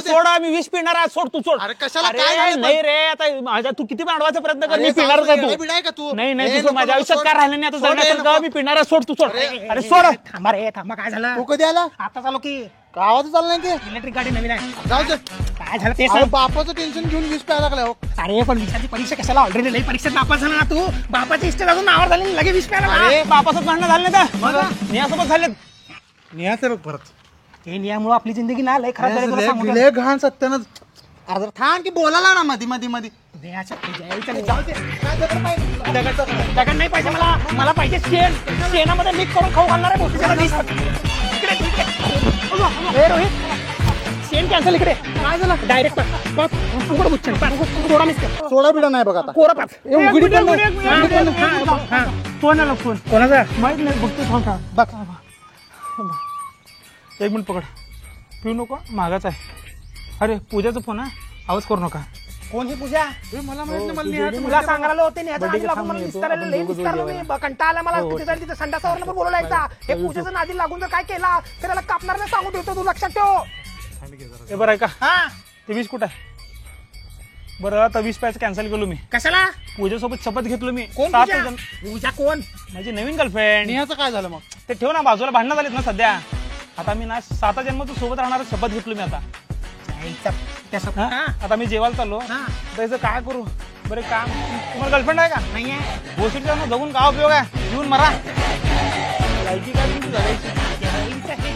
सोडा मी विष पिणार आहे, सोड तू सोड. अरे कशाला अरे काय झालं नाही रे, आता माझ्या तू किती मांडवायचा प्रयत्न कर, अरे मी पिणारच जाऊ दे, आहे येडा-बिडा आहे का तू? नाही नाही ए, तुझं नको, माझ्या नको, आयुष्यात सोड. काय राहिलं नाही आता सोड, जगण्यासारखं, नको. मी पिणार आहे, सोड तू सोड. अरे सोड. थांबा रे, थांबा. काय झालं? तू कधी आला आता चालू की गावात चालला नाही ते इलेक्ट्रिक गाडी नवीन आहे. जाऊ दे काय झालं ते अरे सांग. बापाचं टेन्शन घेऊन वीस प्यायला लागला हो. अरे पण विषयाची परीक्षा कशाला? ऑलरेडी लई परीक्षेत नापास झाला ना तू. बापाची इष्ट अजून नावावर झाली लगे 20 प्याला. अरे बापासोबत भांडणं झालं नाही मग? का नियासोबत झालेत. नियाचं बघ परत हे नियामुळे आपली जिंदगी ना लई खराब झाली तुला सांगू का? लय घाण सत्यानं. अरे जरा थांब की बोलायला ना मध्ये मध्ये मध्ये देहाच्या तुझ्या जाऊ दे. दगड नाही पाहिजे मला. मला पाहिजे शेण. शेणामध्ये मिक्स करून खाऊ घालणार आहे मोठी त्याला 20. इकडे ए रोहित, शेण कॅन्सल इकडे. काय झालं? डायरेक्ट उघड बुच्चन थोडा मिस कर. सोडा बिडा नाही बघ आता कोरा पाच. उघडी पण नाही. फोन आला फोन. कोणाचा? माहित नाही बघतो थांब थांब. बघ एक मिनिट पकड. पिऊ नको, मागाच आहे. अरे पूजाचा फोन आहे, आवाज करू नका. कोण ही पूजा? मला माहित नाही मला निहाचं तुला सांगायला होते न्याचा बड्डे नादी लागून थांब मला येतो, विस्तारायला आपण लई दोघं विस्तारलं जोडी मी. कंटाळा आला मला. तिथे तिथे संडासावर पण बोलवला एकदा. हे पूजेचं नादी लागून जर काय केला तर त्याला कापणार नाही सांगू देतो. तू लक्षात ठेव. हे बरं आहे का, हा ते 20 कुठं आहे? बरं आता 20 पॅच कॅन्सल केलो मी. कशाला? पूजेसोबत शपथ घेतलो मी. कोण 7 पूजा? जण. पूजा कोण? माझी नवीन गर्लफ्रेंड. निहाचं काय झालं मग ते ठेव ना बाजूला, भांडणं झालीत ना सध्या. आता मी ना 7 जन्म सोबत राहणार शपथ घेतलो मी आता. हा? हा? आता मी जेवायला चाललो. हा. त्याचं काय करू बरं काम. तुम्हाला गर्लफ्रेंड आहे का? नाहीये. गोष्टीचा जगून काय उपयोग आहे, येऊन मरा. लायकी काय तुमची जगायची. जगायचं